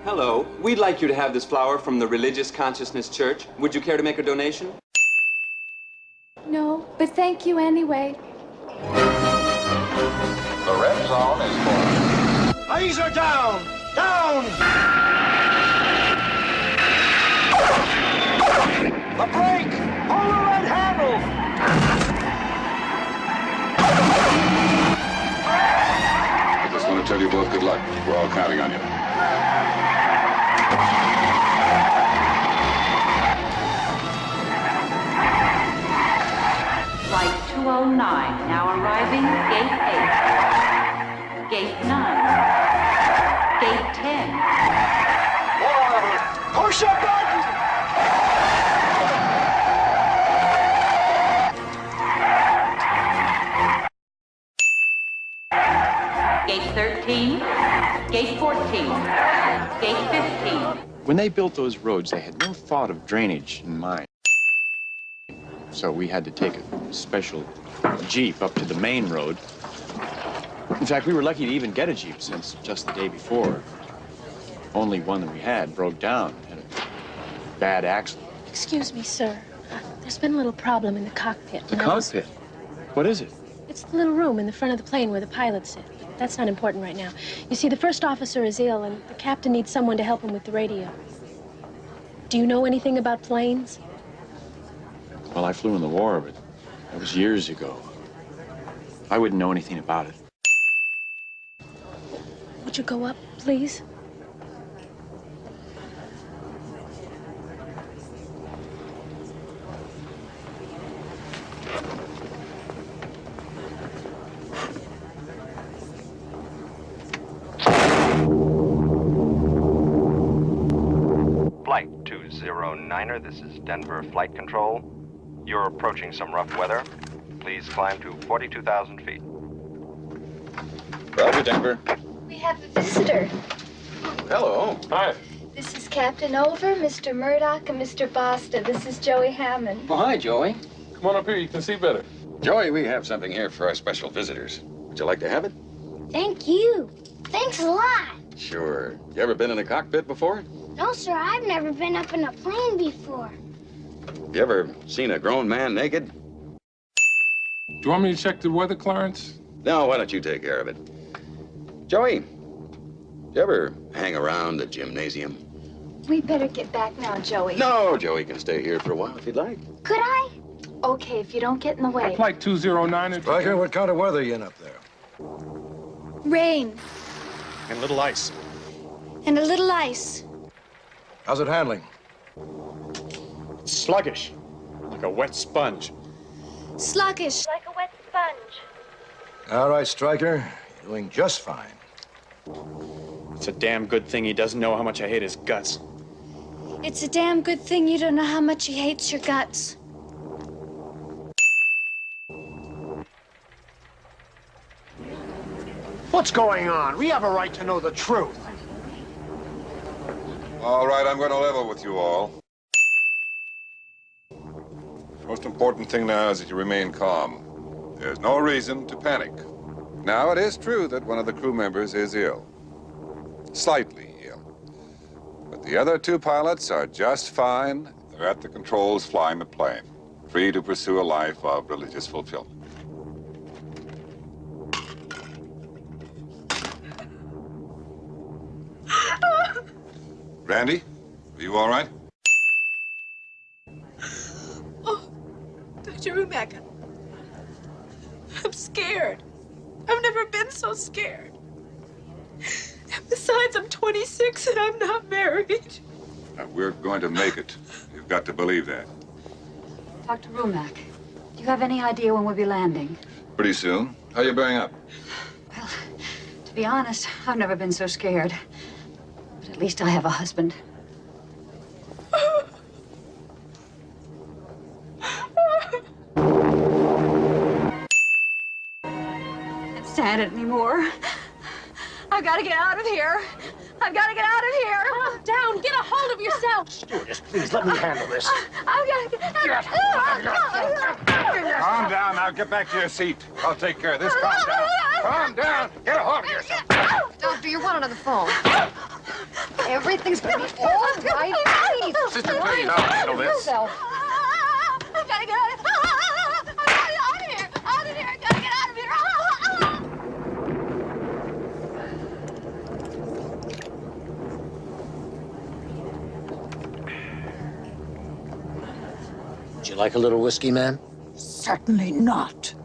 Hello, we'd like you to have this flower from the Religious Consciousness Church. Would you care to make a donation? No, but thank you anyway. The red zone is full. Laser down! Down! The brake! Hold the red handle! I just want to tell you both good luck. We're all counting on you. Flight 209, now arriving, gate 8. Gate 9. Gate 10. Whoa! Push a button! Gate 13. Gate 14. Gate 15. When they built those roads, they had no thought of drainage in mind. So we had to take a special Jeep up to the main road. In fact, we were lucky to even get a Jeep since just the day before, only one that we had broke down, had a bad accident. Excuse me, sir. There's been a little problem in the cockpit. The cockpit? What is it? It's the little room in the front of the plane where the pilots sit. That's not important right now. You see, the first officer is ill, and the captain needs someone to help him with the radio. Do you know anything about planes? Well, I flew in the war, but that was years ago. I wouldn't know anything about it. Would you go up, please? Flight 209er, this is Denver Flight Control. You're approaching some rough weather. Please climb to 42,000 feet. Roger, Denver. We have a visitor. Hello. Hi. This is Captain Over, Mr. Murdoch, and Mr. Basta. This is Joey Hammond. Well, hi, Joey. Come on up here. You can see better. Joey, we have something here for our special visitors. Would you like to have it? Thank you. Thanks a lot. Sure. You ever been in a cockpit before? No, sir, I've never been up in a plane before. You ever seen a grown man naked? Do you want me to check the weather, Clarence? No, why don't you take care of it? Joey, do you ever hang around the gymnasium? We better get back now, Joey. No, Joey can stay here for a while if you'd like. Could I? Okay, if you don't get in the way. Flight 209. Stryker, what kind of weather are you in up there? Rain. And a little ice. And a little ice. How's it handling? Sluggish, like a wet sponge. Sluggish. Like a wet sponge. All right, Stryker. You're doing just fine. It's a damn good thing he doesn't know how much I hate his guts. It's a damn good thing you don't know how much he hates your guts. What's going on? We have a right to know the truth. All right, I'm going to level with you all. Most important thing now is that you remain calm. There's no reason to panic. Now, it is true that one of the crew members is ill. Slightly ill. But the other two pilots are just fine. They're at the controls flying the plane, free to pursue a life of religious fulfillment. Randy, are you all right? Oh, Dr. Rumack, I'm scared. I've never been so scared. And besides, I'm 26 and I'm not married. Now, we're going to make it. You've got to believe that. Dr. Rumack, do you have any idea when we'll be landing? Pretty soon. How are you bearing up? Well, to be honest, I've never been so scared. But at least I have a husband. stand it anymore. I've got to get out of here. I've got to get out of here. Calm down. Get a hold of yourself. Stewardess, please let me handle this. I've got to get Calm down now. Get back to your seat. I'll take care of this. Calm down. Calm down. Get a hold of yourself. Doctor, you're wanted on the phone. Everything's gonna be all right. Please. Sister, please, I'll handle this. Yourself. I've got to get out of here. Out of here. Out of here. I've got to get out of here. Would you like a little whiskey, ma'am? Certainly not.